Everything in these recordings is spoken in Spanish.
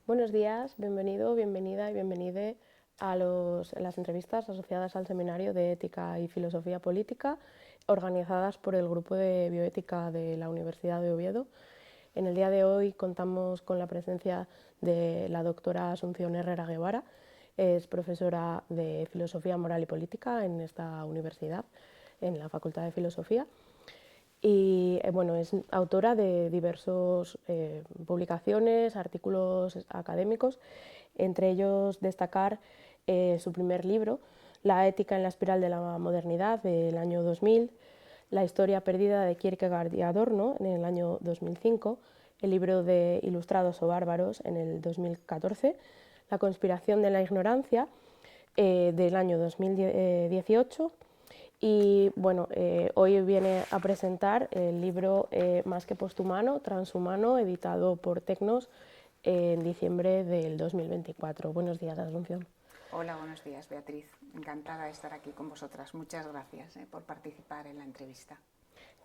Buenos días, bienvenido, bienvenida y bienvenide a las entrevistas asociadas al Seminario de Ética y Filosofía Política, organizadas por el Grupo de Bioética de la Universidad de Oviedo. En el día de hoy contamos con la presencia de la doctora Asunción Herrera Guevara. Es profesora de Filosofía Moral y Política en esta universidad, en la Facultad de Filosofía. Y bueno, es autora de diversas publicaciones, artículos académicos, entre ellos destacar su primer libro, La ética en la espiral de la modernidad, del año 2000, La historia perdida de Kierkegaard y Adorno, en el año 2005, el libro de Ilustrados o bárbaros, en el 2014, La conspiración de la ignorancia, del año 2018, y bueno, hoy viene a presentar el libro Más que posthumano, transhumano, editado por Tecnos en diciembre del 2024. Buenos días, Asunción. Hola, buenos días, Beatriz. Encantada de estar aquí con vosotras. Muchas gracias por participar en la entrevista.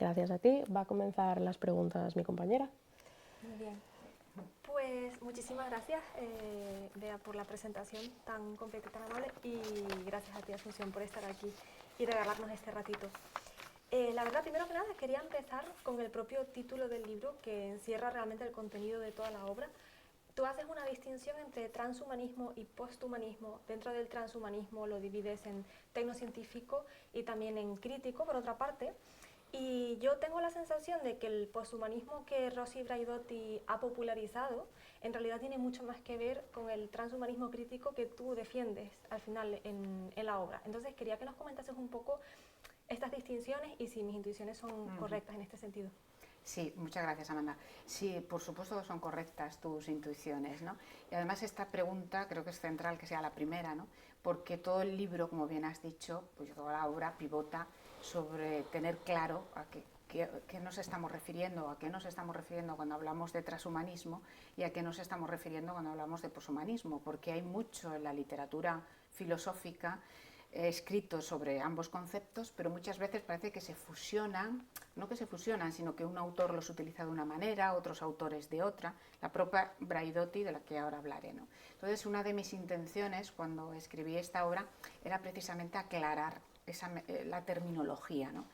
Gracias a ti. Va a comenzar las preguntas mi compañera. Muy bien. Pues muchísimas gracias, Bea, por la presentación tan completa y tan amable, y gracias a ti, Asunción, por estar aquí y regalarnos este ratito. La verdad, primero que nada, quería empezar con el propio título del libro, que encierra realmente el contenido de toda la obra. Tú haces una distinción entre transhumanismo y posthumanismo. Dentro del transhumanismo lo divides en tecnocientífico y también en crítico, por otra parte. Y yo tengo la sensación de que el posthumanismo que Rossi Braidotti ha popularizado en realidad tiene mucho más que ver con el transhumanismo crítico que tú defiendes al final en la obra. Entonces quería que nos comentases un poco estas distinciones y si mis intuiciones son correctas en este sentido. Sí, muchas gracias, Amanda. Sí, por supuesto que son correctas tus intuiciones, ¿no? Y además esta pregunta creo que es central que sea la primera, ¿no? Porque todo el libro, como bien has dicho, pues toda la obra pivota sobre tener claro a qué nos estamos refiriendo, a qué nos estamos refiriendo cuando hablamos de transhumanismo y a qué nos estamos refiriendo cuando hablamos de poshumanismo, porque hay mucho en la literatura filosófica escritos sobre ambos conceptos, pero muchas veces parece que se fusionan, no que se fusionan, sino que un autor los utiliza de una manera, otros autores de otra, la propia Braidotti, de la que ahora hablaré, ¿no? Entonces, una de mis intenciones cuando escribí esta obra era precisamente aclarar la terminología, ¿no?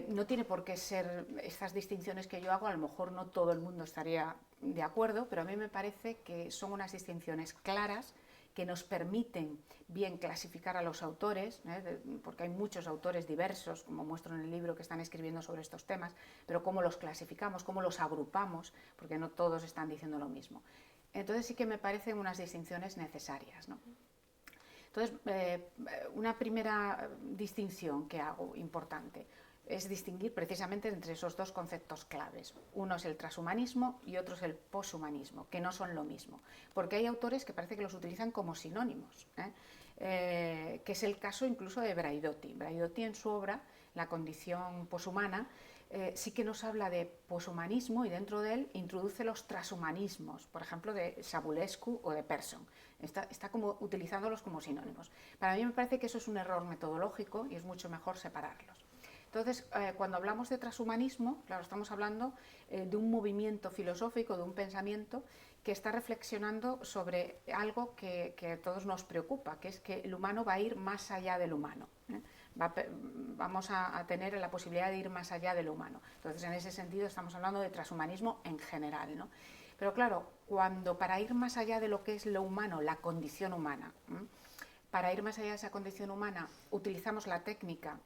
No tiene por qué ser estas distinciones que yo hago, a lo mejor no todo el mundo estaría de acuerdo, pero a mí me parece que son unas distinciones claras que nos permiten bien clasificar a los autores, porque hay muchos autores diversos, como muestro en el libro, que están escribiendo sobre estos temas, pero cómo los clasificamos, cómo los agrupamos, porque no todos están diciendo lo mismo. Entonces sí que me parecen unas distinciones necesarias, ¿no? Entonces, una primera distinción que hago importante es distinguir precisamente entre esos dos conceptos claves. Uno es el transhumanismo y otro es el poshumanismo, que no son lo mismo, porque hay autores que parece que los utilizan como sinónimos, que es el caso incluso de Braidotti. Braidotti en su obra, La condición poshumana, sí que nos habla de poshumanismo y dentro de él introduce los transhumanismos, por ejemplo de Savulescu o de Persson. Está como utilizándolos como sinónimos. Para mí me parece que eso es un error metodológico y es mucho mejor separarlos. Entonces, cuando hablamos de transhumanismo, claro, estamos hablando de un movimiento filosófico, de un pensamiento que está reflexionando sobre algo que a todos nos preocupa, que es que el humano va a ir más allá del humano. Vamos a tener la posibilidad de ir más allá del humano. Entonces, en ese sentido, estamos hablando de transhumanismo en general, ¿no? Pero claro, cuando para ir más allá de lo que es lo humano, la condición humana, para ir más allá de esa condición humana, utilizamos la técnica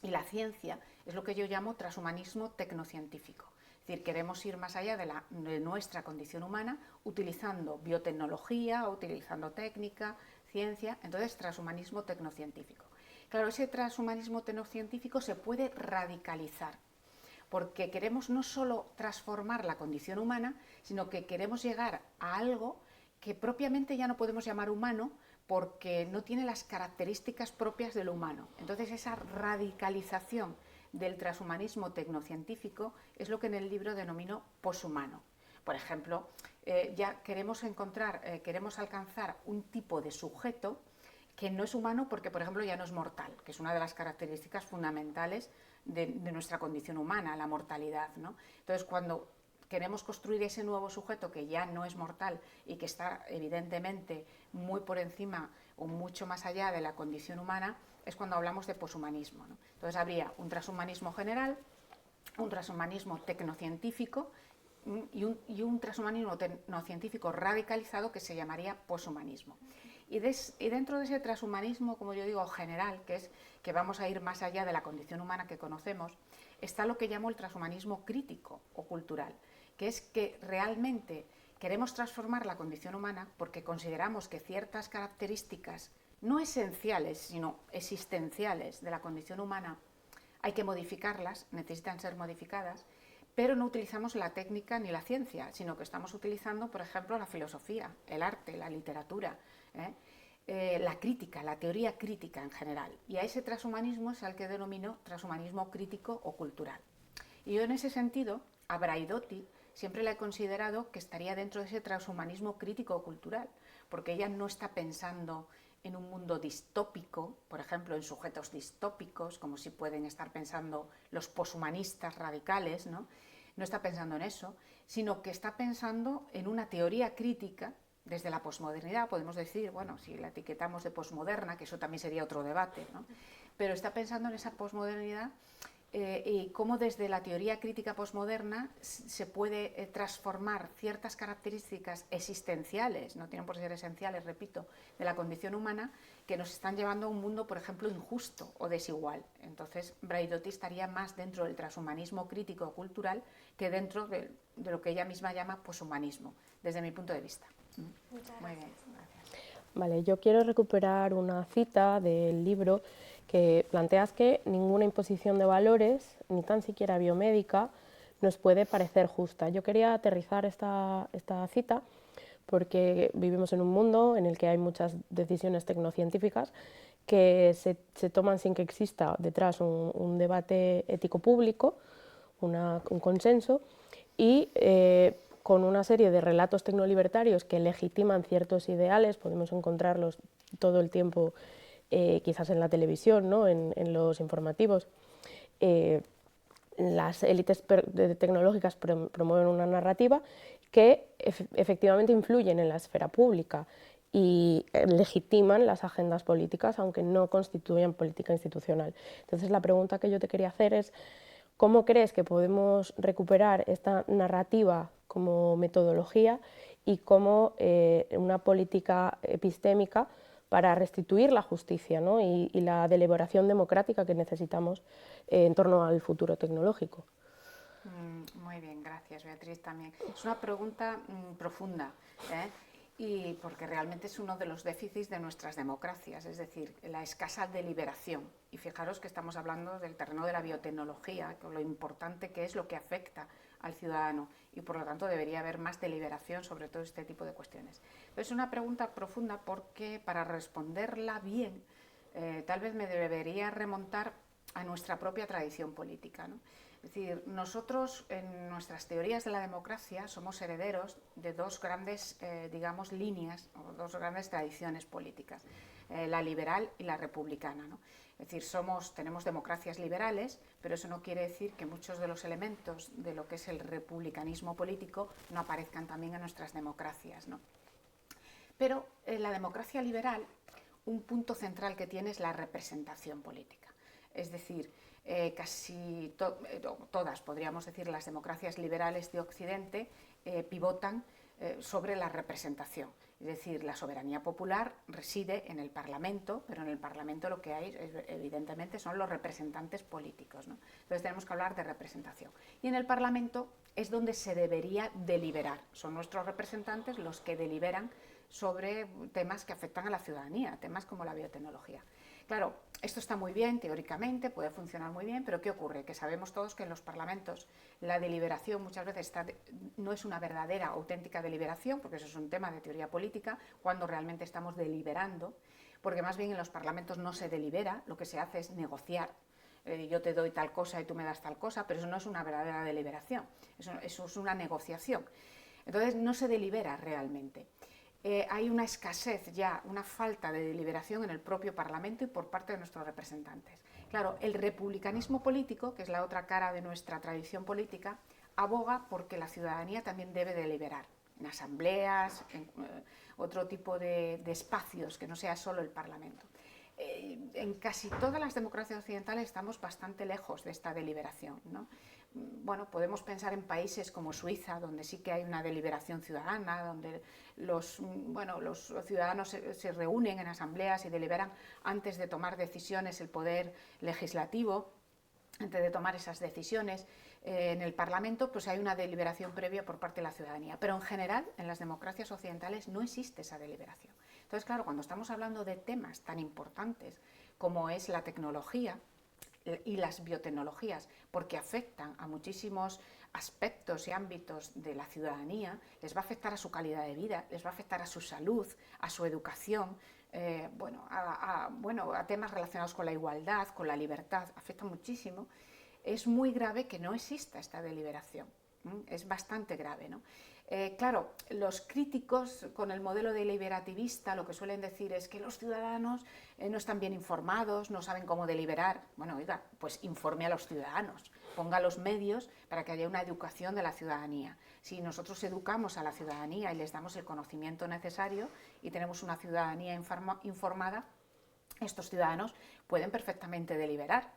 y la ciencia, es lo que yo llamo transhumanismo tecnocientífico. Es decir, queremos ir más allá de nuestra condición humana utilizando biotecnología, utilizando técnica, ciencia, entonces transhumanismo tecnocientífico. Claro, ese transhumanismo tecnocientífico se puede radicalizar, porque queremos no solo transformar la condición humana, sino que queremos llegar a algo que propiamente ya no podemos llamar humano, porque no tiene las características propias del humano. Entonces esa radicalización del transhumanismo tecnocientífico es lo que en el libro denomino poshumano. Por ejemplo, ya queremos queremos alcanzar un tipo de sujeto que no es humano porque, por ejemplo, ya no es mortal, que es una de las características fundamentales de nuestra condición humana, la mortalidad, ¿no? Entonces, cuando queremos construir ese nuevo sujeto que ya no es mortal y que está evidentemente muy por encima o mucho más allá de la condición humana, es cuando hablamos de poshumanismo, ¿no? Entonces habría un transhumanismo general, un transhumanismo tecnocientífico y un transhumanismo tecnocientífico radicalizado que se llamaría poshumanismo. Y dentro de ese transhumanismo, como yo digo, general, que es que vamos a ir más allá de la condición humana que conocemos, está lo que llamo el transhumanismo crítico o cultural, que es que realmente queremos transformar la condición humana porque consideramos que ciertas características no esenciales, sino existenciales de la condición humana hay que modificarlas, necesitan ser modificadas, pero no utilizamos la técnica ni la ciencia, sino que estamos utilizando, por ejemplo, la filosofía, el arte, la literatura, la crítica, la teoría crítica en general. Y a ese transhumanismo es al que denomino transhumanismo crítico o cultural. Y yo en ese sentido, a Braidotti siempre la he considerado que estaría dentro de ese transhumanismo crítico o cultural, porque ella no está pensando en un mundo distópico, por ejemplo, en sujetos distópicos, como si pueden estar pensando los poshumanistas radicales, ¿no? No está pensando en eso, sino que está pensando en una teoría crítica desde la posmodernidad, podemos decir, bueno, si la etiquetamos de posmoderna, que eso también sería otro debate, ¿no? Pero está pensando en esa posmodernidad y cómo desde la teoría crítica posmoderna se puede transformar ciertas características existenciales, no tienen por ser esenciales, repito, de la condición humana, que nos están llevando a un mundo, por ejemplo, injusto o desigual. Entonces, Braidotti estaría más dentro del transhumanismo crítico o cultural que dentro de lo que ella misma llama poshumanismo, desde mi punto de vista. Muchas gracias. Muy bien, gracias. Vale, yo quiero recuperar una cita del libro que planteas que ninguna imposición de valores, ni tan siquiera biomédica, nos puede parecer justa. Yo quería aterrizar esta cita porque vivimos en un mundo en el que hay muchas decisiones tecnocientíficas que se toman sin que exista detrás un debate ético público, un consenso, y con una serie de relatos tecnolibertarios que legitiman ciertos ideales, podemos encontrarlos todo el tiempo, quizás en la televisión, ¿no? en los informativos. Las élites tecnológicas promueven una narrativa que efectivamente influyen en la esfera pública y legitiman las agendas políticas, aunque no constituyan política institucional. Entonces, la pregunta que yo te quería hacer es, ¿cómo crees que podemos recuperar esta narrativa como metodología y como una política epistémica para restituir la justicia, ¿no? y la deliberación democrática que necesitamos en torno al futuro tecnológico? Muy bien, gracias Beatriz también. Es una pregunta profunda, y porque realmente es uno de los déficits de nuestras democracias, es decir, la escasa deliberación. Y fijaros que estamos hablando del terreno de la biotecnología, con lo importante que es lo que afecta al ciudadano y por lo tanto debería haber más deliberación sobre todo este tipo de cuestiones. Pero es una pregunta profunda porque para responderla bien tal vez me debería remontar a nuestra propia tradición política, ¿no? Es decir, nosotros en nuestras teorías de la democracia somos herederos de dos grandes, digamos, líneas o dos grandes tradiciones políticas, la liberal y la republicana, ¿no? Es decir, tenemos democracias liberales, pero eso no quiere decir que muchos de los elementos de lo que es el republicanismo político no aparezcan también en nuestras democracias, ¿no? Pero en la democracia liberal, un punto central que tiene es la representación política. Es decir, casi todas, podríamos decir, las democracias liberales de Occidente pivotan sobre la representación. Es decir, la soberanía popular reside en el Parlamento, pero en el Parlamento lo que hay, evidentemente, son los representantes políticos, ¿no? Entonces tenemos que hablar de representación. Y en el Parlamento es donde se debería deliberar. Son nuestros representantes los que deliberan sobre temas que afectan a la ciudadanía, temas como la biotecnología. Claro, esto está muy bien teóricamente, puede funcionar muy bien, pero ¿qué ocurre? Que sabemos todos que en los parlamentos la deliberación muchas veces no es una verdadera, auténtica deliberación, porque eso es un tema de teoría política, cuando realmente estamos deliberando, porque más bien en los parlamentos no se delibera, lo que se hace es negociar. Yo te doy tal cosa y tú me das tal cosa, pero eso no es una verdadera deliberación, eso es una negociación. Entonces no se delibera realmente. Hay una escasez ya, una falta de deliberación en el propio Parlamento y por parte de nuestros representantes. Claro, el republicanismo político, que es la otra cara de nuestra tradición política, aboga porque la ciudadanía también debe deliberar, en asambleas, en otro tipo de espacios, que no sea solo el Parlamento. En casi todas las democracias occidentales estamos bastante lejos de esta deliberación, ¿no? Bueno, podemos pensar en países como Suiza, donde sí que hay una deliberación ciudadana, donde los ciudadanos se reúnen en asambleas y deliberan antes de tomar decisiones el poder legislativo, antes de tomar esas decisiones. En el Parlamento pues hay una deliberación previa por parte de la ciudadanía, pero en general en las democracias occidentales no existe esa deliberación. Entonces, claro, cuando estamos hablando de temas tan importantes como es la tecnología y las biotecnologías, porque afectan a muchísimos aspectos y ámbitos de la ciudadanía, les va a afectar a su calidad de vida, les va a afectar a su salud, a su educación, a temas relacionados con la igualdad, con la libertad, afecta muchísimo. Es muy grave que no exista esta deliberación, es bastante grave, ¿no? Claro, los críticos con el modelo deliberativista lo que suelen decir es que los ciudadanos no están bien informados, no saben cómo deliberar. Bueno, oiga, pues informe a los ciudadanos, ponga los medios para que haya una educación de la ciudadanía. Si nosotros educamos a la ciudadanía y les damos el conocimiento necesario y tenemos una ciudadanía informada, estos ciudadanos pueden perfectamente deliberar,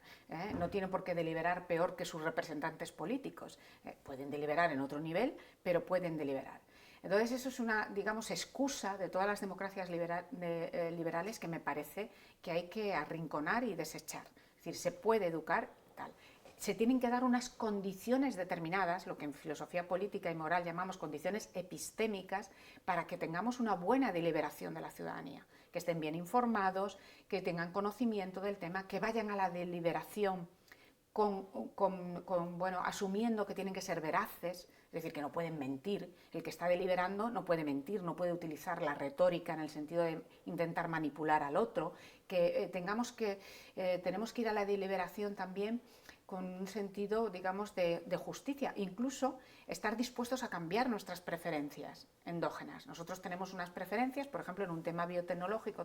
no tienen por qué deliberar peor que sus representantes políticos, pueden deliberar en otro nivel, pero pueden deliberar. Entonces eso es una, digamos, excusa de todas las democracias liberales que me parece que hay que arrinconar y desechar. Es decir, se puede educar, tal. Se tienen que dar unas condiciones determinadas, lo que en filosofía política y moral llamamos condiciones epistémicas, para que tengamos una buena deliberación de la ciudadanía, que estén bien informados, que tengan conocimiento del tema, que vayan a la deliberación asumiendo que tienen que ser veraces, es decir, que no pueden mentir. El que está deliberando no puede mentir, no puede utilizar la retórica en el sentido de intentar manipular al otro, que tenemos que ir a la deliberación también con un sentido, digamos, de justicia, incluso estar dispuestos a cambiar nuestras preferencias endógenas. Nosotros tenemos unas preferencias, por ejemplo, en un tema biotecnológico,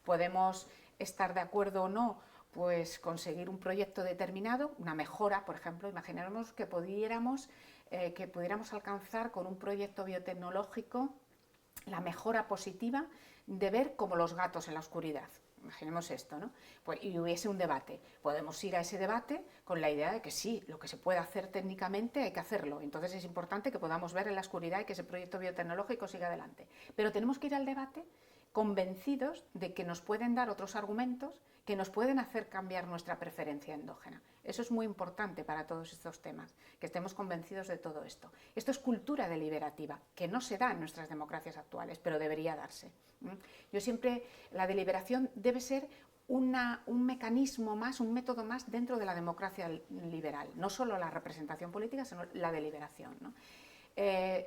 podemos estar de acuerdo o no, pues conseguir un proyecto determinado, una mejora, por ejemplo, imaginemos que pudiéramos alcanzar con un proyecto biotecnológico la mejora positiva de ver como los gatos en la oscuridad. Imaginemos esto, ¿no? Pues, y hubiese un debate. Podemos ir a ese debate con la idea de que sí, lo que se puede hacer técnicamente hay que hacerlo. Entonces es importante que podamos ver en la oscuridad y que ese proyecto biotecnológico siga adelante. Pero tenemos que ir al debate convencidos de que nos pueden dar otros argumentos que nos pueden hacer cambiar nuestra preferencia endógena. Eso es muy importante para todos estos temas, que estemos convencidos de todo esto. Esto es cultura deliberativa, que no se da en nuestras democracias actuales, pero debería darse. Yo siempre, la deliberación debe ser un mecanismo más, un método más dentro de la democracia liberal, no solo la representación política, sino la deliberación, ¿no?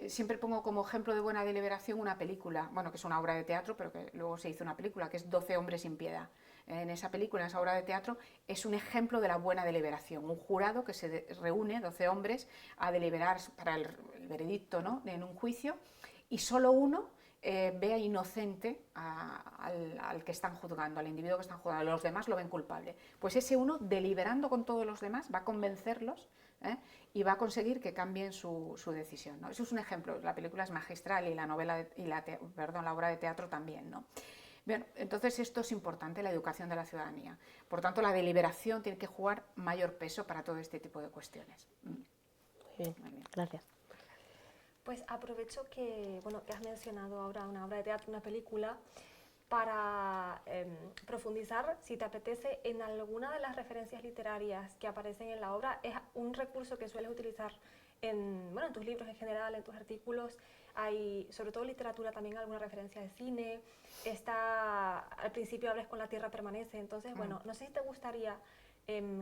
Siempre pongo como ejemplo de buena deliberación una película, bueno, que es una obra de teatro, pero que luego se hizo una película, que es 12 hombres sin piedad. En esa película, en esa obra de teatro, es un ejemplo de la buena deliberación. Un jurado que se reúne, 12 hombres, a deliberar para el veredicto, ¿no?, en un juicio, y solo uno vea inocente al que están juzgando, al individuo que están juzgando, los demás lo ven culpable. Pues ese uno, deliberando con todos los demás, va a convencerlos y va a conseguir que cambien su decisión, ¿no? Eso es un ejemplo. La película es magistral y la novela la obra de teatro también, ¿no? Bien, entonces esto es importante, la educación de la ciudadanía. Por tanto, la deliberación tiene que jugar mayor peso para todo este tipo de cuestiones. Muy bien, gracias. Pues aprovecho que has mencionado ahora una obra de teatro, una película, para profundizar, si te apetece, en alguna de las referencias literarias que aparecen en la obra. Es un recurso que sueles utilizar en tus libros en general, en tus artículos. Hay, sobre todo literatura, también alguna referencia de cine. Al principio hablas con La tierra permanece. Entonces, no sé si te gustaría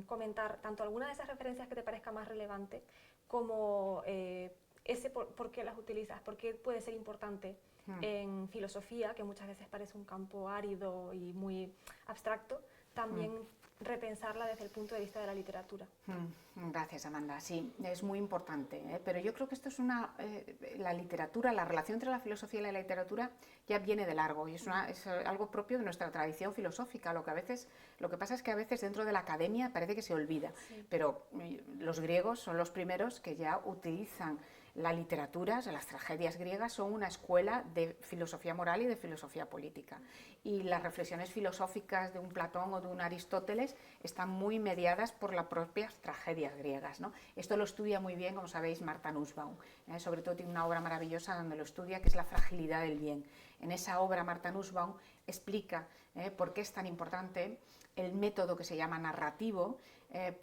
comentar tanto alguna de esas referencias que te parezca más relevante, como por qué las utilizas, por qué puede ser importante en filosofía, que muchas veces parece un campo árido y muy abstracto, también repensarla desde el punto de vista de la literatura. Gracias, Amanda. Sí, es muy importante, pero yo creo que esto es la literatura, la relación entre la filosofía y la literatura ya viene de largo y es algo propio de nuestra tradición filosófica. Lo que pasa es que a veces dentro de la academia parece que se olvida, pero los griegos son los primeros que ya utilizan la literatura, las tragedias griegas son una escuela de filosofía moral y de filosofía política. Y las reflexiones filosóficas de un Platón o de un Aristóteles están muy mediadas por las propias tragedias griegas, ¿no? Esto lo estudia muy bien, como sabéis, Martha Nussbaum. Sobre todo tiene una obra maravillosa donde lo estudia, que es La fragilidad del bien. En esa obra Martha Nussbaum explica por qué es tan importante el método que se llama narrativo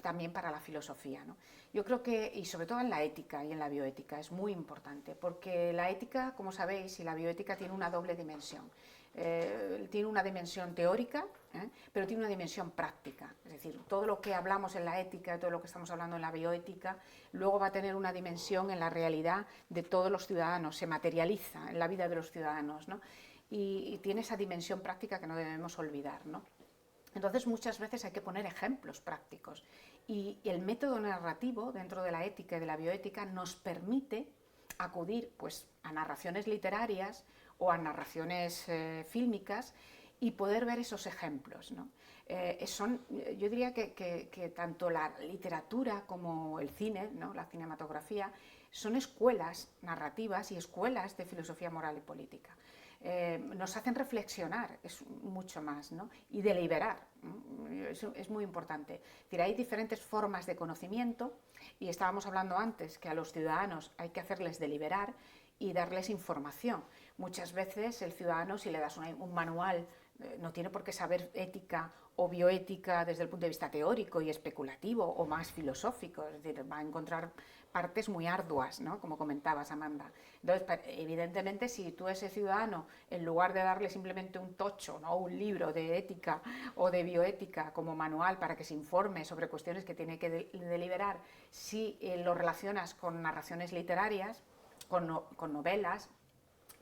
también para la filosofía, ¿no? Yo creo que, y sobre todo en la ética y en la bioética, es muy importante, porque la ética, como sabéis, y la bioética tiene una doble dimensión. Tiene una dimensión teórica, pero tiene una dimensión práctica. Es decir, todo lo que hablamos en la ética, todo lo que estamos hablando en la bioética, luego va a tener una dimensión en la realidad de todos los ciudadanos, se materializa en la vida de los ciudadanos, ¿no? Y tiene esa dimensión práctica que no debemos olvidar, ¿no? Entonces, muchas veces hay que poner ejemplos prácticos. Y el método narrativo dentro de la ética y de la bioética nos permite acudir pues, a narraciones literarias o a narraciones fílmicas y poder ver esos ejemplos, ¿no? Yo diría que tanto la literatura como el cine, ¿no? La cinematografía, son escuelas narrativas y escuelas de filosofía moral y política. Nos hacen reflexionar, es mucho más, ¿no? Y deliberar, eso es muy importante. Es decir, hay diferentes formas de conocimiento y estábamos hablando antes que a los ciudadanos hay que hacerles deliberar y darles información. Muchas veces el ciudadano, si le das un manual, no tiene por qué saber ética o bioética desde el punto de vista teórico y especulativo o más filosófico, es decir, va a encontrar partes muy arduas, ¿no? Como comentabas, Amanda. Entonces, evidentemente, si tú a ese ciudadano, en lugar de darle simplemente un tocho, ¿no? Un libro de ética o de bioética como manual para que se informe sobre cuestiones que tiene que deliberar, si lo relacionas con narraciones literarias, con novelas,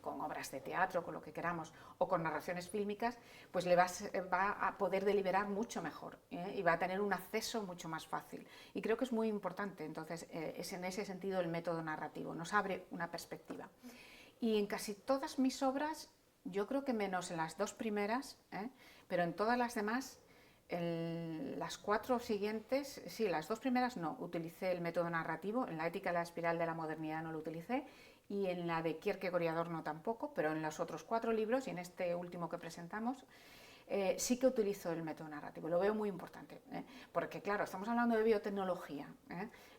con obras de teatro, con lo que queramos, o con narraciones fílmicas, pues va a poder deliberar mucho mejor, y va a tener un acceso mucho más fácil. Y creo que es muy importante, entonces, es en ese sentido el método narrativo, nos abre una perspectiva. Y en casi todas mis obras, yo creo que menos en las dos primeras, pero en todas las demás, las 4 siguientes, sí, las 2 primeras no, utilicé el método narrativo, en la ética de la espiral de la modernidad no lo utilicé, y en la de Kierkegaard y Adorno tampoco, pero en los otros 4 libros y en este último que presentamos sí que utilizo el método narrativo, lo veo muy importante, porque claro, estamos hablando de biotecnología,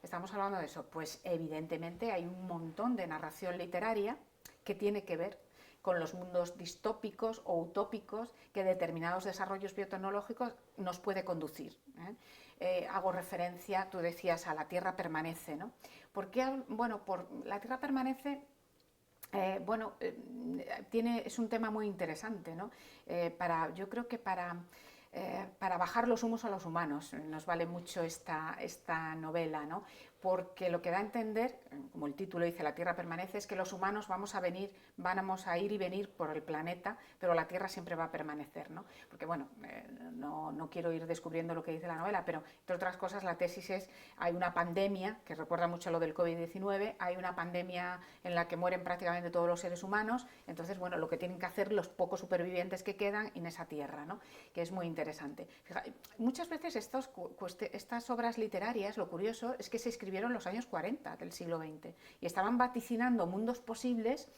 estamos hablando de eso, pues evidentemente hay un montón de narración literaria que tiene que ver con los mundos distópicos o utópicos que determinados desarrollos biotecnológicos nos puede conducir. Hago referencia, tú decías, a La Tierra permanece, ¿no? ¿Por qué? Bueno, La Tierra permanece, es un tema muy interesante, ¿no? Yo creo que para bajar los humos a los humanos nos vale mucho esta novela, ¿no? Porque lo que da a entender, como el título dice, La Tierra permanece, es que los humanos vamos a ir y venir por el planeta, pero la Tierra siempre va a permanecer, ¿no? Porque, bueno, no quiero ir descubriendo lo que dice la novela, pero, entre otras cosas, la tesis es, hay una pandemia, que recuerda mucho a lo del COVID-19, hay una pandemia en la que mueren prácticamente todos los seres humanos, entonces, bueno, lo que tienen que hacer los pocos supervivientes que quedan en esa Tierra, ¿no? Que es muy interesante. Fíjate, muchas veces estas obras literarias, lo curioso es que se escribieron en los años 40 del siglo XX y estaban vaticinando mundos posibles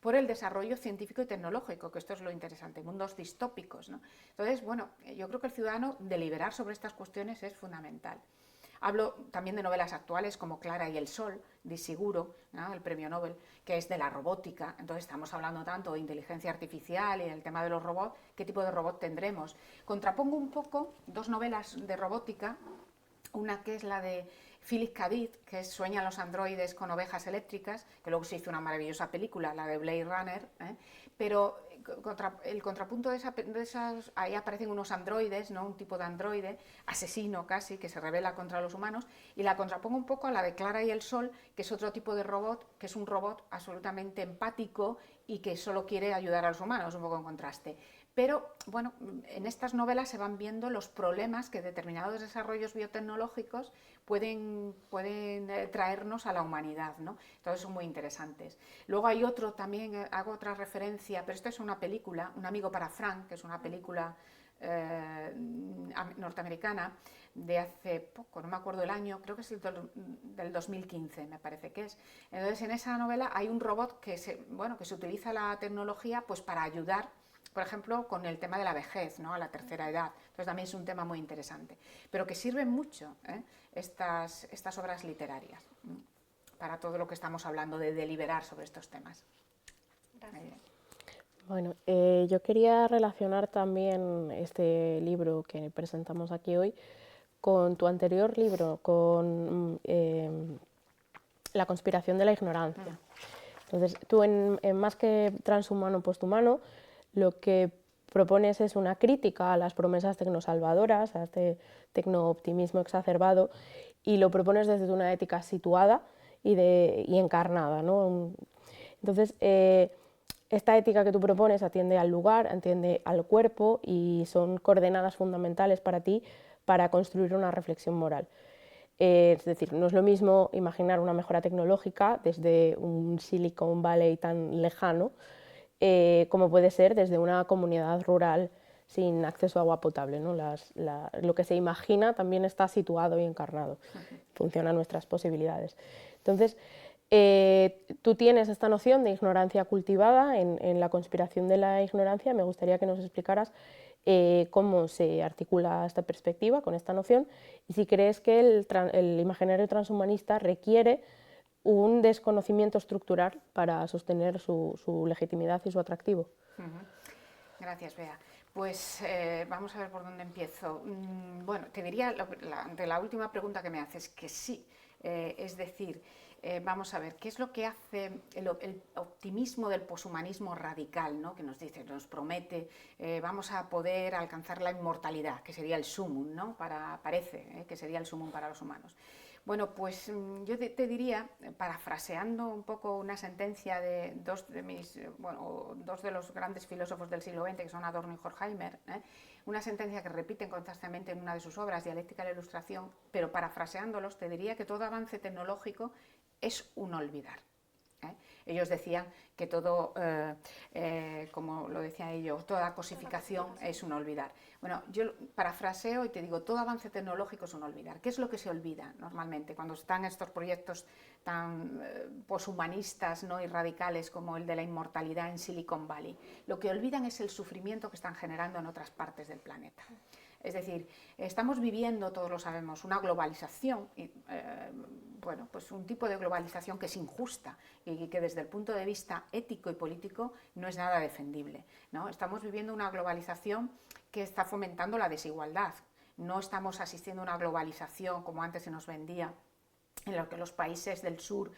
por el desarrollo científico y tecnológico, que esto es lo interesante, mundos distópicos, ¿no? Entonces, bueno, yo creo que el ciudadano deliberar sobre estas cuestiones es fundamental. Hablo también de novelas actuales como Clara y el Sol, de Ishiguro, ¿no? El premio Nobel, que es de la robótica. Entonces estamos hablando tanto de inteligencia artificial y el tema de los robots, ¿qué tipo de robot tendremos? Contrapongo un poco 2 novelas de robótica, una que es la de Philip K. Dick, que es Sueñan los androides con ovejas eléctricas, que luego se hizo una maravillosa película, la de Blade Runner, pero el contrapunto de esas, ahí aparecen unos androides, ¿no? Un tipo de androide, asesino casi, que se rebela contra los humanos, y la contrapongo un poco a la de Clara y el Sol, que es otro tipo de robot, que es un robot absolutamente empático y que solo quiere ayudar a los humanos, un poco en contraste. Pero bueno, en estas novelas se van viendo los problemas que determinados desarrollos biotecnológicos pueden traernos a la humanidad, ¿no? Entonces son muy interesantes. Luego hay otro también, hago otra referencia, pero esto es una película, Un amigo para Frank, que es una película norteamericana de hace poco, no me acuerdo el año, creo que es del 2015, me parece que es. Entonces en esa novela hay un robot que se utiliza la tecnología pues para ayudar, por ejemplo, con el tema de la vejez, ¿no? A la tercera edad. Entonces también es un tema muy interesante, pero que sirven mucho estas obras literarias para todo lo que estamos hablando de deliberar sobre estos temas. Gracias. Bueno, yo quería relacionar también este libro que presentamos aquí hoy con tu anterior libro, con La conspiración de la ignorancia. Entonces, tú en Más que transhumano, posthumano, lo que propones es una crítica a las promesas tecnosalvadoras, a este tecnooptimismo exacerbado, y lo propones desde una ética situada y encarnada, ¿no? Entonces, esta ética que tú propones atiende al lugar, atiende al cuerpo y son coordenadas fundamentales para ti para construir una reflexión moral. Es decir, no es lo mismo imaginar una mejora tecnológica desde un Silicon Valley tan lejano como puede ser desde una comunidad rural sin acceso a agua potable, ¿no? Lo que se imagina también está situado y encarnado, funciona a nuestras posibilidades. Entonces, tú tienes esta noción de ignorancia cultivada en La conspiración de la ignorancia. Me gustaría que nos explicaras cómo se articula esta perspectiva con esta noción y si crees que el imaginario transhumanista requiere un desconocimiento estructural para sostener su legitimidad y su atractivo. Gracias, Bea. Pues vamos a ver por dónde empiezo. Bueno, te diría, ante la última pregunta que me haces, que sí. Es decir, vamos a ver, ¿qué es lo que hace el optimismo del poshumanismo radical, ¿no? Que nos dice, nos promete, vamos a poder alcanzar la inmortalidad, que sería el sumum, ¿no? Parece que sería el sumum para los humanos. Bueno, pues yo te diría, parafraseando un poco una sentencia de dos de los grandes filósofos del siglo XX, que son Adorno y Horkheimer, una sentencia que repiten constantemente en una de sus obras, Dialéctica de la Ilustración, pero parafraseándolos te diría que todo avance tecnológico es un olvidar. Ellos decían que todo, como lo decían ellos, toda cosificación es un olvidar. Bueno, yo parafraseo y te digo, todo avance tecnológico es un olvidar. ¿Qué es lo que se olvida normalmente cuando están estos proyectos tan poshumanistas, ¿no? Y radicales como el de la inmortalidad en Silicon Valley? Lo que olvidan es el sufrimiento que están generando en otras partes del planeta. Es decir, estamos viviendo, todos lo sabemos, una globalización, bueno, pues un tipo de globalización que es injusta y que desde el punto de vista ético y político no es nada defendible, ¿no? Estamos viviendo una globalización que está fomentando la desigualdad. No estamos asistiendo a una globalización como antes se nos vendía, en la que los países del sur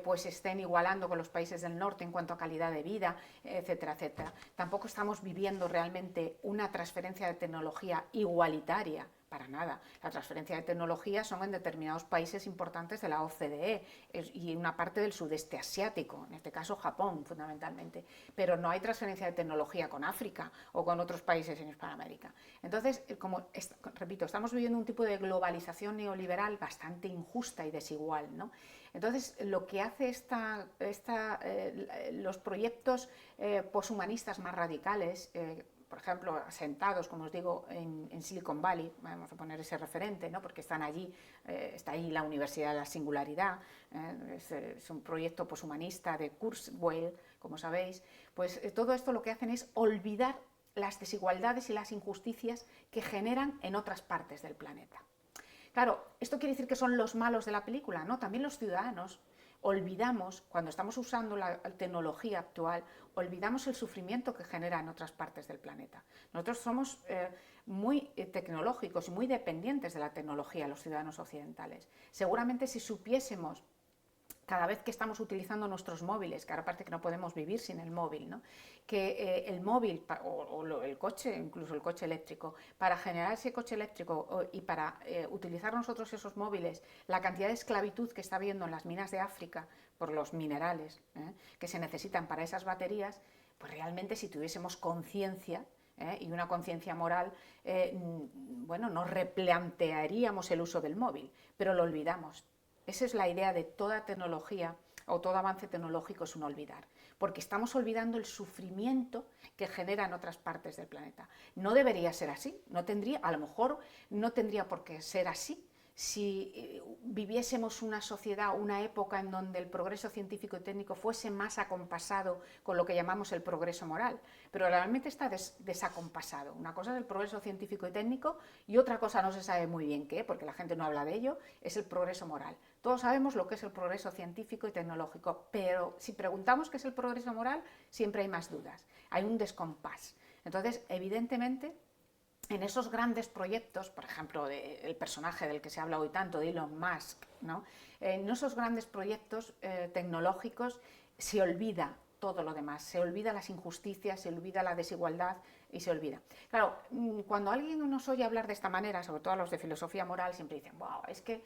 pues estén igualando con los países del norte en cuanto a calidad de vida, etcétera, etcétera. Tampoco estamos viviendo realmente una transferencia de tecnología igualitaria, para nada. La transferencia de tecnología son en determinados países importantes de la OCDE y una parte del sudeste asiático, en este caso Japón fundamentalmente, pero no hay transferencia de tecnología con África o con otros países en Hispanoamérica. Entonces, repito, estamos viviendo un tipo de globalización neoliberal bastante injusta y desigual, ¿no? Entonces, lo que hace los proyectos poshumanistas más radicales, por ejemplo, asentados, como os digo, en Silicon Valley, vamos a poner ese referente, ¿no? Porque están allí, está ahí la Universidad de la Singularidad, es un proyecto poshumanista de Kurzweil, como sabéis, pues todo esto lo que hacen es olvidar las desigualdades y las injusticias que generan en otras partes del planeta. Claro, ¿esto quiere decir que son los malos de la película? No, también los ciudadanos olvidamos, cuando estamos usando la tecnología actual, olvidamos el sufrimiento que genera en otras partes del planeta. Nosotros somos muy tecnológicos y muy dependientes de la tecnología, los ciudadanos occidentales. Seguramente si supiésemos, cada vez que estamos utilizando nuestros móviles, que ahora parece que no podemos vivir sin el móvil, ¿no? Que el móvil o el coche, incluso el coche eléctrico, para generar ese coche eléctrico y para utilizar nosotros esos móviles, la cantidad de esclavitud que está habiendo en las minas de África por los minerales que se necesitan para esas baterías, pues realmente si tuviésemos conciencia, y una conciencia moral, bueno, nos replantearíamos el uso del móvil, pero lo olvidamos. Esa es la idea de toda tecnología o todo avance tecnológico, es un olvidar, porque estamos olvidando el sufrimiento que genera en otras partes del planeta. No debería ser así, a lo mejor no tendría por qué ser así, si viviésemos una sociedad, una época en donde el progreso científico y técnico fuese más acompasado con lo que llamamos el progreso moral, pero realmente está desacompasado. Una cosa es el progreso científico y técnico y otra cosa no se sabe muy bien qué, porque la gente no habla de ello, es el progreso moral. Todos sabemos lo que es el progreso científico y tecnológico, pero si preguntamos qué es el progreso moral, siempre hay más dudas, hay un descompás. Entonces, evidentemente, en esos grandes proyectos, por ejemplo, el personaje del que se habla hoy tanto, de Elon Musk, ¿no? En esos grandes proyectos tecnológicos se olvida todo lo demás, se olvida las injusticias, se olvida la desigualdad y se olvida. Claro, cuando alguien nos oye hablar de esta manera, sobre todo a los de filosofía moral, siempre dicen, wow, es que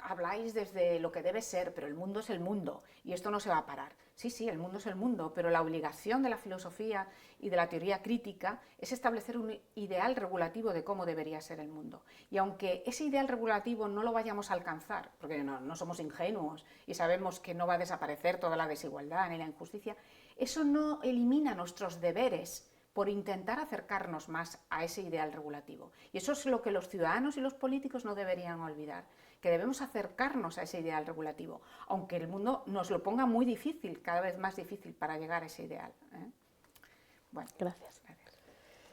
habláis desde lo que debe ser, pero el mundo es el mundo y esto no se va a parar. Sí, sí, el mundo es el mundo, pero la obligación de la filosofía y de la teoría crítica es establecer un ideal regulativo de cómo debería ser el mundo. Y aunque ese ideal regulativo no lo vayamos a alcanzar, porque no somos ingenuos y sabemos que no va a desaparecer toda la desigualdad ni la injusticia, eso no elimina nuestros deberes por intentar acercarnos más a ese ideal regulativo. Y eso es lo que los ciudadanos y los políticos no deberían olvidar, que debemos acercarnos a ese ideal regulativo, aunque el mundo nos lo ponga muy difícil, cada vez más difícil para llegar a ese ideal. Bueno, gracias.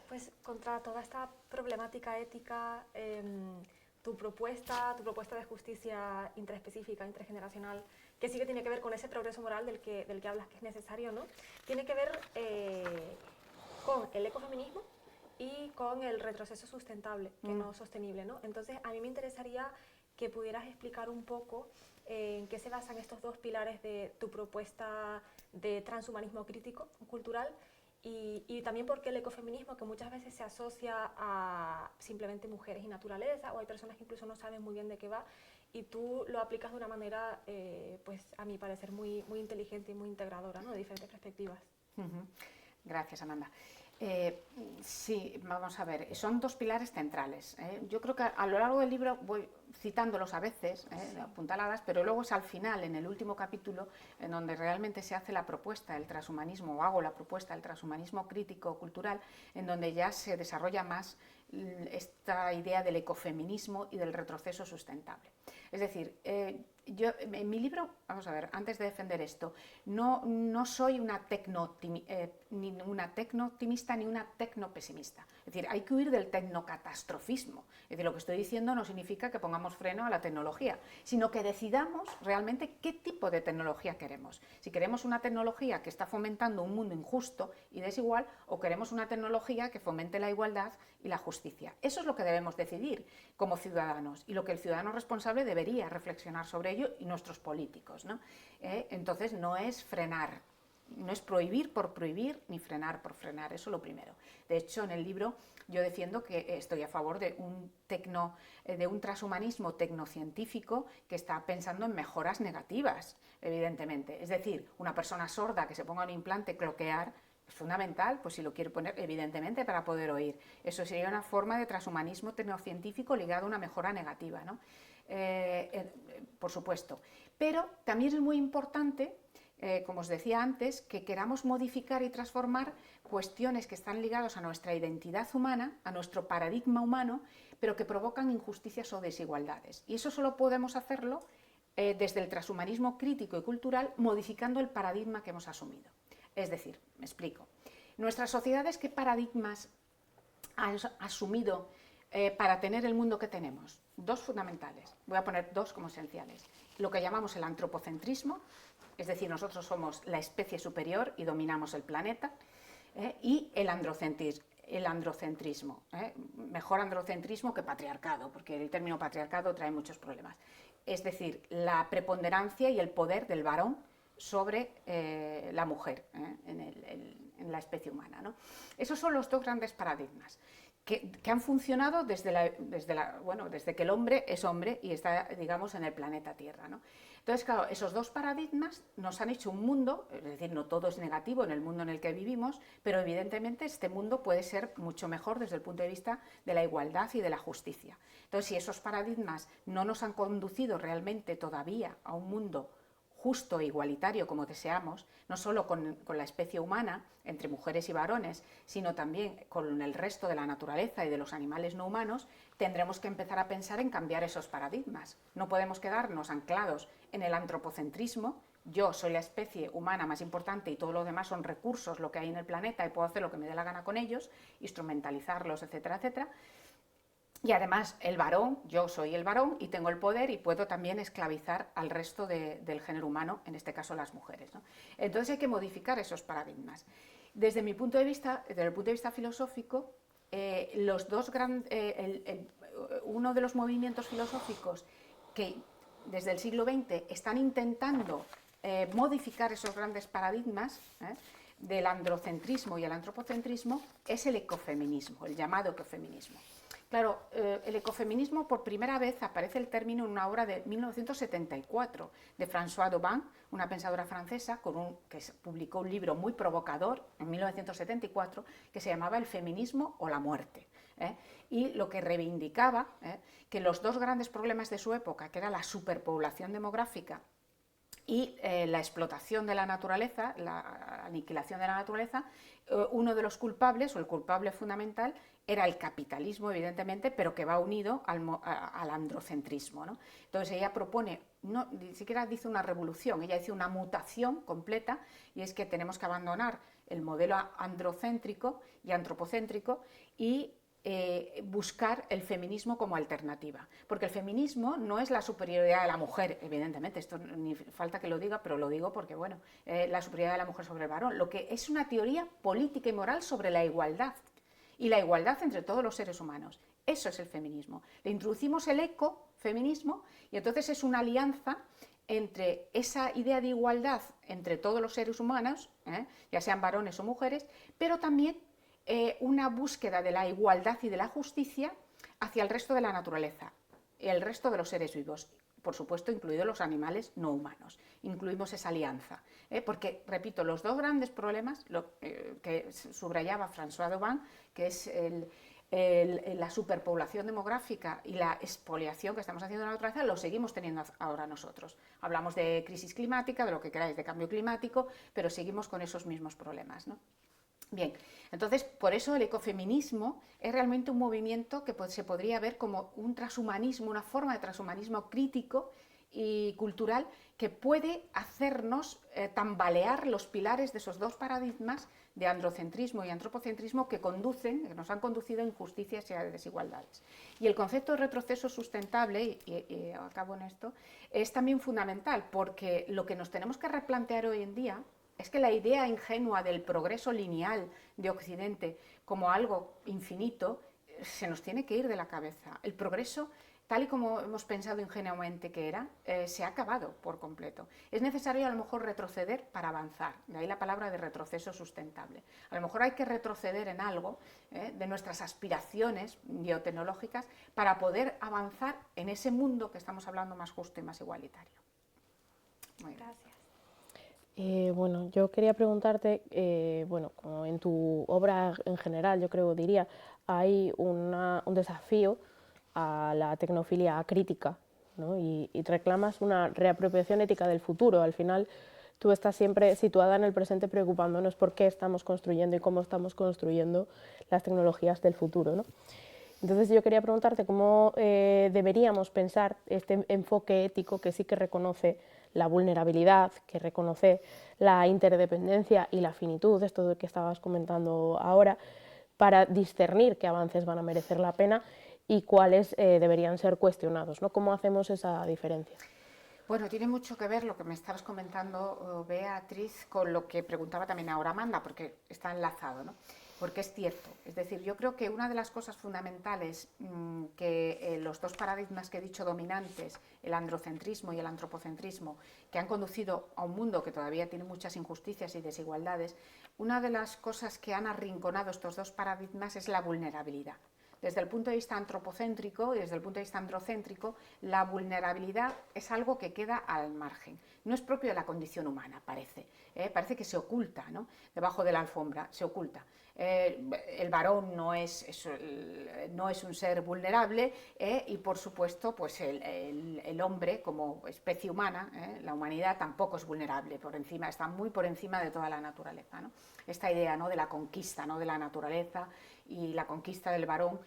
Pues contra toda esta problemática ética, tu propuesta de justicia intraespecífica, intergeneracional, que sí que tiene que ver con ese progreso moral del que hablas que es necesario, ¿no? Tiene que ver con el ecofeminismo y con el retroceso sustentable, que no sostenible, ¿no? Entonces, a mí me interesaría que pudieras explicar un poco en qué se basan estos dos pilares de tu propuesta de transhumanismo crítico, cultural, y también porque el ecofeminismo, que muchas veces se asocia a simplemente mujeres y naturaleza, o hay personas que incluso no saben muy bien de qué va, y tú lo aplicas de una manera, pues a mi parecer, muy, muy inteligente y muy integradora, ¿no? De diferentes perspectivas. Gracias, Amanda. Sí, vamos a ver, son dos pilares centrales. Yo creo que a lo largo del libro voy citándolos a veces, apuntaladas, pero luego es al final, en el último capítulo, en donde realmente se hace la propuesta del transhumanismo, o hago la propuesta del transhumanismo crítico-cultural, en donde ya se desarrolla más esta idea del ecofeminismo y del retroceso sustentable. Es decir, yo en mi libro, vamos a ver, antes de defender esto, no soy una ni una tecno-optimista ni una tecno-pesimista. Es decir, hay que huir del tecnocatastrofismo. Es decir, lo que estoy diciendo no significa que pongamos freno a la tecnología, sino que decidamos realmente qué tipo de tecnología queremos. Si queremos una tecnología que está fomentando un mundo injusto y desigual, o queremos una tecnología que fomente la igualdad y la justicia. Eso es lo que debemos decidir como ciudadanos y lo que el ciudadano responsable debería reflexionar sobre ello y nuestros políticos, ¿no? Entonces no es frenar, no es prohibir por prohibir ni frenar por frenar, eso es lo primero. De hecho, en el libro yo defiendo que estoy a favor de un transhumanismo tecnocientífico que está pensando en mejoras negativas, evidentemente. Es decir, una persona sorda que se ponga un implante cloquear es fundamental, pues si lo quiere poner, evidentemente, para poder oír. Eso sería una forma de transhumanismo tecnocientífico ligado a una mejora negativa, ¿no? Por supuesto. Pero también es muy importante, como os decía antes, que queramos modificar y transformar cuestiones que están ligadas a nuestra identidad humana, a nuestro paradigma humano, pero que provocan injusticias o desigualdades. Y eso solo podemos hacerlo desde el transhumanismo crítico y cultural, modificando el paradigma que hemos asumido. Es decir, me explico. Nuestras sociedades, ¿qué paradigmas han asumido para tener el mundo que tenemos? Dos fundamentales. Voy a poner dos como esenciales. Lo que llamamos el antropocentrismo, es decir, nosotros somos la especie superior y dominamos el planeta, y el androcentrismo. Mejor androcentrismo que patriarcado, porque el término patriarcado trae muchos problemas. Es decir, la preponderancia y el poder del varón sobre la mujer en la especie humana, ¿no? Esos son los dos grandes paradigmas. que han funcionado desde que el hombre es hombre y está, digamos, en el planeta Tierra, ¿no? Entonces, claro, esos dos paradigmas nos han hecho un mundo, es decir, no todo es negativo en el mundo en el que vivimos, pero evidentemente este mundo puede ser mucho mejor desde el punto de vista de la igualdad y de la justicia. Entonces, si esos paradigmas no nos han conducido realmente todavía a un mundo justo e igualitario como deseamos, no solo con la especie humana, entre mujeres y varones, sino también con el resto de la naturaleza y de los animales no humanos, tendremos que empezar a pensar en cambiar esos paradigmas. No podemos quedarnos anclados en el antropocentrismo. Yo soy la especie humana más importante y todo lo demás son recursos, lo que hay en el planeta, y puedo hacer lo que me dé la gana con ellos, instrumentalizarlos, etcétera, etcétera. Y además el varón, yo soy el varón y tengo el poder y puedo también esclavizar al resto del género humano, en este caso las mujeres, ¿no? Entonces hay que modificar esos paradigmas. Desde el punto de vista filosófico, uno de los movimientos filosóficos que desde el siglo XX están intentando modificar esos grandes paradigmas, del androcentrismo y el antropocentrismo, es el ecofeminismo, el llamado ecofeminismo. Claro, el ecofeminismo, por primera vez aparece el término en una obra de 1974 de Françoise Daubin, una pensadora francesa, que publicó un libro muy provocador en 1974 que se llamaba El feminismo o la muerte. Y lo que reivindicaba que los dos grandes problemas de su época, que era la superpoblación demográfica y la explotación de la naturaleza, la aniquilación de la naturaleza, uno de los culpables, o el culpable fundamental, era el capitalismo, evidentemente, pero que va unido al androcentrismo, ¿no? Entonces ella propone, no, ni siquiera dice una revolución, ella dice una mutación completa, y es que tenemos que abandonar el modelo androcéntrico y antropocéntrico y buscar el feminismo como alternativa, porque el feminismo no es la superioridad de la mujer, evidentemente, esto ni falta que lo diga, pero lo digo porque, bueno, la superioridad de la mujer sobre el varón, lo que es una teoría política y moral sobre la igualdad, y la igualdad entre todos los seres humanos. Eso es el feminismo. Le introducimos el ecofeminismo y entonces es una alianza entre esa idea de igualdad entre todos los seres humanos, ya sean varones o mujeres, pero también una búsqueda de la igualdad y de la justicia hacia el resto de la naturaleza, el resto de los seres vivos, por supuesto incluidos los animales no humanos. Incluimos esa alianza, porque, repito, los dos grandes problemas que subrayaba Françoise Daubin, que es la superpoblación demográfica y la expoliación que estamos haciendo de la naturaleza, lo seguimos teniendo ahora nosotros. Hablamos de crisis climática, de lo que queráis, de cambio climático, pero seguimos con esos mismos problemas, ¿no? Bien, entonces por eso el ecofeminismo es realmente un movimiento que se podría ver como un transhumanismo, una forma de transhumanismo crítico y cultural que puede hacernos tambalear los pilares de esos dos paradigmas de androcentrismo y antropocentrismo que nos han conducido a injusticias y a desigualdades. Y el concepto de retroceso sustentable, y acabo en esto, es también fundamental, porque lo que nos tenemos que replantear hoy en día es que la idea ingenua del progreso lineal de Occidente como algo infinito se nos tiene que ir de la cabeza. El progreso, tal y como hemos pensado ingenuamente que era, se ha acabado por completo. Es necesario a lo mejor retroceder para avanzar, de ahí la palabra de retroceso sustentable. A lo mejor hay que retroceder en algo de nuestras aspiraciones biotecnológicas para poder avanzar en ese mundo que estamos hablando más justo y más igualitario. Muy bien. Gracias. Bueno, yo quería preguntarte, bueno, como en tu obra en general, yo creo, diría, hay un desafío a la tecnofilia crítica, ¿no? Y reclamas una reapropiación ética del futuro. Al final, tú estás siempre situada en el presente preocupándonos por qué estamos construyendo y cómo estamos construyendo las tecnologías del futuro, ¿no? Entonces yo quería preguntarte cómo deberíamos pensar este enfoque ético que sí que reconoce la vulnerabilidad, que reconoce la interdependencia y la finitud, esto de que estabas comentando ahora, para discernir qué avances van a merecer la pena y cuáles deberían ser cuestionados, ¿no? ¿Cómo hacemos esa diferencia? Bueno, tiene mucho que ver lo que me estabas comentando, Beatriz, con lo que preguntaba también ahora Amanda, porque está enlazado, ¿no? Porque es cierto. Es decir, yo creo que una de las cosas fundamentales que los dos paradigmas que he dicho dominantes, el androcentrismo y el antropocentrismo, que han conducido a un mundo que todavía tiene muchas injusticias y desigualdades, una de las cosas que han arrinconado estos dos paradigmas es la vulnerabilidad. Desde el punto de vista antropocéntrico y desde el punto de vista androcéntrico, la vulnerabilidad es algo que queda al margen. No es propio de la condición humana, parece. Parece que se oculta, ¿no? Debajo de la alfombra, se oculta. El varón no es un ser vulnerable y por supuesto pues el hombre como especie humana, la humanidad tampoco es vulnerable, está muy por encima de toda la naturaleza, ¿no? Esta idea, ¿no?, de la conquista, ¿no?, de la naturaleza y la conquista del varón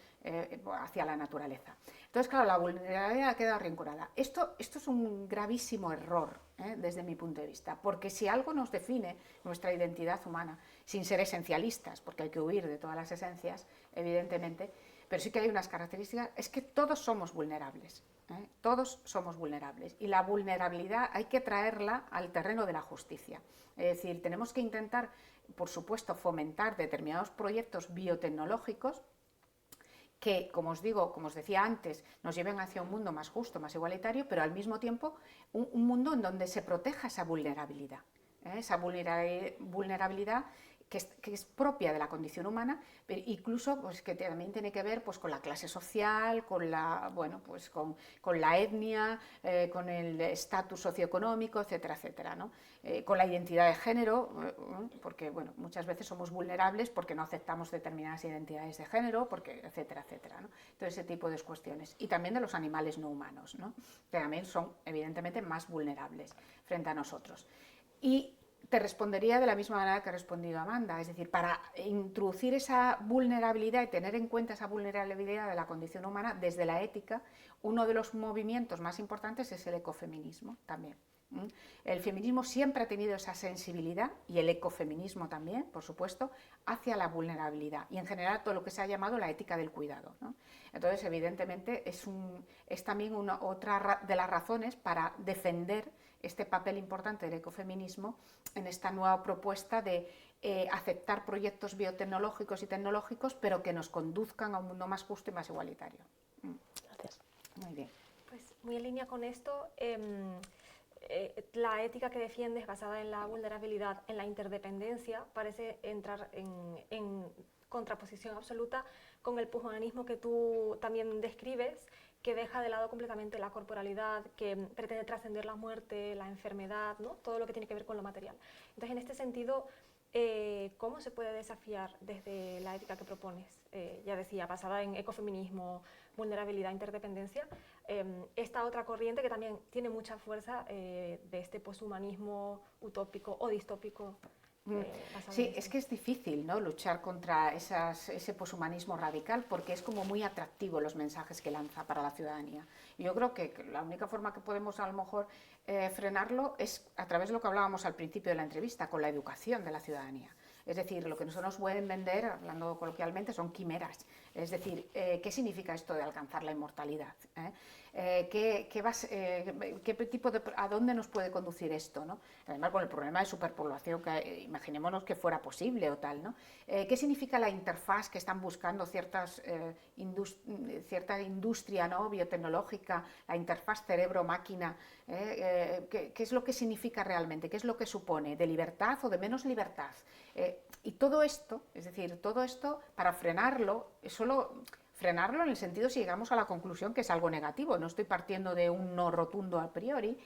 hacia la naturaleza. Entonces, claro, la vulnerabilidad queda arrinconada. Esto es un gravísimo error desde mi punto de vista, porque si algo nos define nuestra identidad humana, sin ser esencialistas, porque hay que huir de todas las esencias, evidentemente, pero sí que hay unas características, es que todos somos vulnerables, todos somos vulnerables, y la vulnerabilidad hay que traerla al terreno de la justicia. Es decir, tenemos que intentar, por supuesto, fomentar determinados proyectos biotecnológicos que, como os decía antes, nos lleven hacia un mundo más justo, más igualitario, pero al mismo tiempo un mundo en donde se proteja esa vulnerabilidad que es propia de la condición humana, pero incluso pues, que también tiene que ver pues, con la clase social, con la, con la etnia, con el estatus socioeconómico, etcétera, etcétera, ¿no? Con la identidad de género, porque bueno, muchas veces somos vulnerables porque no aceptamos determinadas identidades de género, porque, etcétera, etcétera, ¿no? Todo ese tipo de cuestiones. Y también de los animales no humanos, ¿no?, que también son evidentemente más vulnerables frente a nosotros. Y te respondería de la misma manera que ha respondido Amanda, es decir, para introducir esa vulnerabilidad y tener en cuenta esa vulnerabilidad de la condición humana desde la ética, uno de los movimientos más importantes es el ecofeminismo también. El feminismo siempre ha tenido esa sensibilidad, y el ecofeminismo también, por supuesto, hacia la vulnerabilidad y en general todo lo que se ha llamado la ética del cuidado, ¿no? Entonces, evidentemente, es también otra de las razones para defender este papel importante del ecofeminismo en esta nueva propuesta de aceptar proyectos biotecnológicos y tecnológicos, pero que nos conduzcan a un mundo más justo y más igualitario. Gracias. Muy bien. Pues muy en línea con esto, la ética que defiendes basada en la vulnerabilidad, en la interdependencia, parece entrar en contraposición absoluta con el poshumanismo que tú también describes, que deja de lado completamente la corporalidad, que pretende trascender la muerte, la enfermedad, ¿no?, todo lo que tiene que ver con lo material. Entonces, en este sentido, ¿cómo se puede desafiar desde la ética que propones? Ya decía, basada en ecofeminismo, vulnerabilidad, interdependencia, esta otra corriente que también tiene mucha fuerza de este poshumanismo utópico o distópico. Sí, es que es difícil, ¿no?, luchar contra ese poshumanismo radical, porque es como muy atractivo los mensajes que lanza para la ciudadanía. Y yo creo que la única forma que podemos a lo mejor frenarlo es a través de lo que hablábamos al principio de la entrevista, con la educación de la ciudadanía. Es decir, lo que no se nos pueden vender, hablando coloquialmente, son quimeras. Es decir, ¿qué significa esto de alcanzar la inmortalidad? ¿A dónde nos puede conducir esto, ¿no? Además, con el problema de superpoblación, que imaginémonos que fuera posible o tal, ¿no? ¿Qué significa la interfaz que están buscando cierta industria, ¿no?, biotecnológica, la interfaz cerebro-máquina? ¿Qué es lo que significa realmente? ¿Qué es lo que supone? ¿De libertad o de menos libertad? Y todo esto, es decir, todo esto, para frenarlo, es solo frenarlo en el sentido si llegamos a la conclusión que es algo negativo. No estoy partiendo de un no rotundo a priori,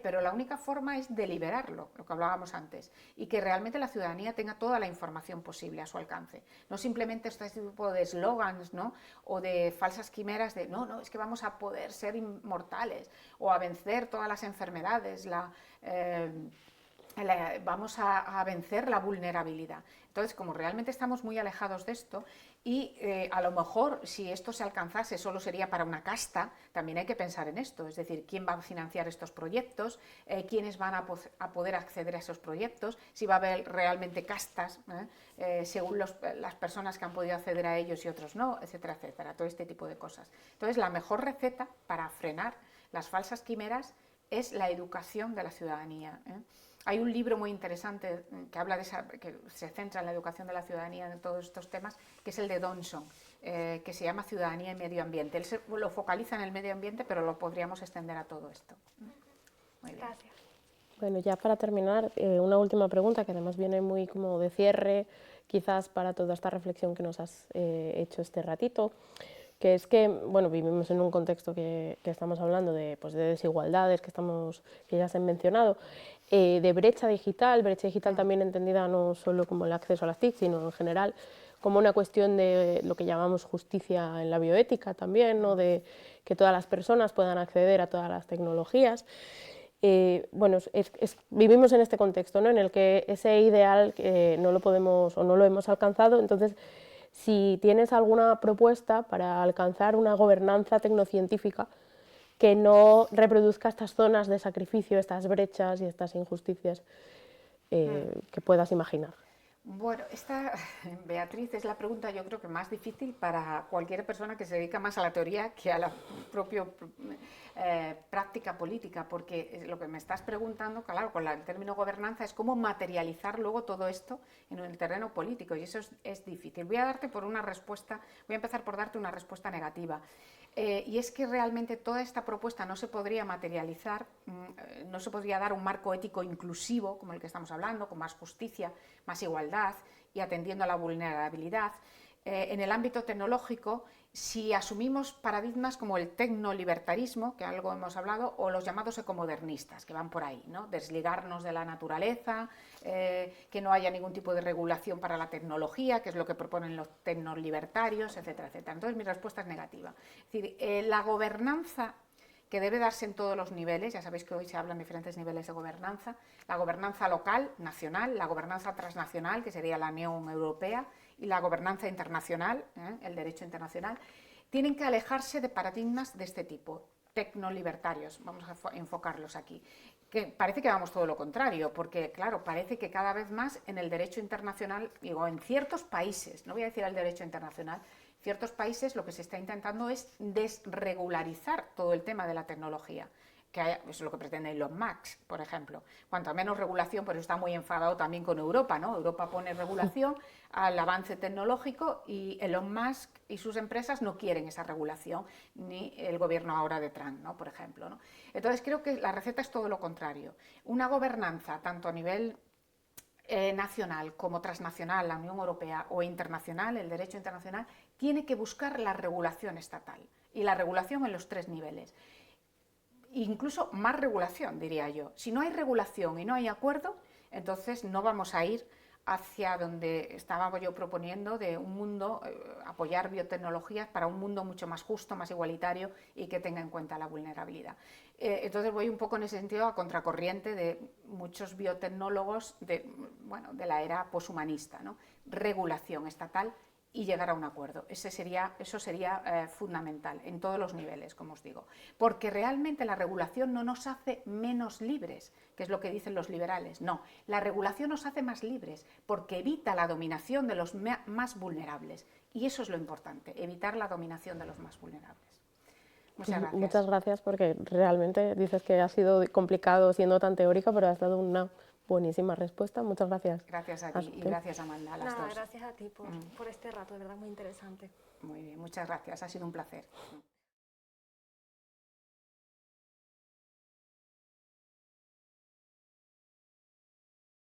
pero la única forma es deliberarlo, lo que hablábamos antes, y que realmente la ciudadanía tenga toda la información posible a su alcance. No simplemente este tipo de eslogans, ¿no?, o de falsas quimeras de no, es que vamos a poder ser inmortales o a vencer todas las enfermedades, vamos a vencer la vulnerabilidad. Entonces, como realmente estamos muy alejados de esto, y a lo mejor si esto se alcanzase solo sería para una casta, también hay que pensar en esto, es decir, quién va a financiar estos proyectos, quiénes van a poder acceder a esos proyectos, si va a haber realmente castas según las personas que han podido acceder a ellos y otros no, etcétera, etcétera, todo este tipo de cosas. Entonces, la mejor receta para frenar las falsas quimeras es la educación de la ciudadanía. Hay un libro muy interesante que habla que se centra en la educación de la ciudadanía en todos estos temas, que es el de Donson, que se llama Ciudadanía y Medio Ambiente. Él lo focaliza en el medio ambiente, pero lo podríamos extender a todo esto. Muy bien. Gracias. Bueno, ya para terminar, una última pregunta que además viene muy como de cierre, quizás para toda esta reflexión que nos has hecho este ratito. que es que, bueno, vivimos en un contexto que estamos hablando de, pues, de desigualdades que ya se han mencionado, de brecha digital también entendida no solo como el acceso a las TIC, sino en general como una cuestión de lo que llamamos justicia en la bioética también, ¿no? De que todas las personas puedan acceder a todas las tecnologías. Bueno, vivimos en este contexto, ¿no? En el que ese ideal no lo podemos o no lo hemos alcanzado. Entonces, si tienes alguna propuesta para alcanzar una gobernanza tecnocientífica que no reproduzca estas zonas de sacrificio, estas brechas y estas injusticias que puedas imaginar. Bueno, esta, Beatriz, es la pregunta yo creo que más difícil para cualquier persona que se dedica más a la teoría que a la propia práctica política, porque lo que me estás preguntando, claro, con el término gobernanza, es cómo materializar luego todo esto en el terreno político, y eso es difícil. Voy a empezar por darte una respuesta negativa. Y es que realmente toda esta propuesta no se podría materializar, no se podría dar un marco ético inclusivo, como el que estamos hablando, con más justicia, más igualdad y atendiendo a la vulnerabilidad. En el ámbito tecnológico, si asumimos paradigmas como el tecnolibertarismo, que algo hemos hablado, o los llamados ecomodernistas, que van por ahí, ¿no? Desligarnos de la naturaleza, que no haya ningún tipo de regulación para la tecnología, que es lo que proponen los tecnolibertarios, etcétera, etcétera. Entonces mi respuesta es negativa. Es decir, la gobernanza que debe darse en todos los niveles, ya sabéis que hoy se hablan de diferentes niveles de gobernanza, la gobernanza local, nacional, la gobernanza transnacional, que sería la Unión Europea, y la gobernanza internacional, el derecho internacional, tienen que alejarse de paradigmas de este tipo, tecnolibertarios, vamos a enfocarlos aquí, que parece que vamos todo lo contrario, porque claro, parece que cada vez más en el derecho internacional, digo, en ciertos países, no voy a decir el derecho internacional, en ciertos países lo que se está intentando es desregularizar todo el tema de la tecnología, que es lo que pretende Elon Musk, por ejemplo. Cuanto menos regulación, por eso está muy enfadado también con Europa, ¿no? Europa pone regulación al avance tecnológico y Elon Musk y sus empresas no quieren esa regulación, ni el gobierno ahora de Trump, ¿no? Por ejemplo, ¿no? Entonces creo que la receta es todo lo contrario. Una gobernanza, tanto a nivel nacional como transnacional, la Unión Europea, o internacional, el derecho internacional, tiene que buscar la regulación estatal y la regulación en los tres niveles. Incluso más regulación, diría yo. Si no hay regulación y no hay acuerdo, entonces no vamos a ir hacia donde estaba yo proponiendo de un mundo, apoyar biotecnologías para un mundo mucho más justo, más igualitario y que tenga en cuenta la vulnerabilidad. Entonces voy un poco en ese sentido a contracorriente de muchos biotecnólogos de la era poshumanista, ¿no? Regulación estatal y llegar a un acuerdo. Eso sería fundamental en todos los niveles, como os digo, porque realmente la regulación no nos hace menos libres, que es lo que dicen los liberales. No, la regulación nos hace más libres porque evita la dominación de los más vulnerables, y eso es lo importante, evitar la dominación de los más vulnerables. Muchas gracias. Muchas gracias, porque realmente dices que ha sido complicado siendo tan teórica, pero has dado una buenísima respuesta. Muchas gracias. Gracias a ti y gracias, Amanda, a las dos. Gracias a ti por este rato, de verdad muy interesante. Muy bien, muchas gracias, ha sido un placer.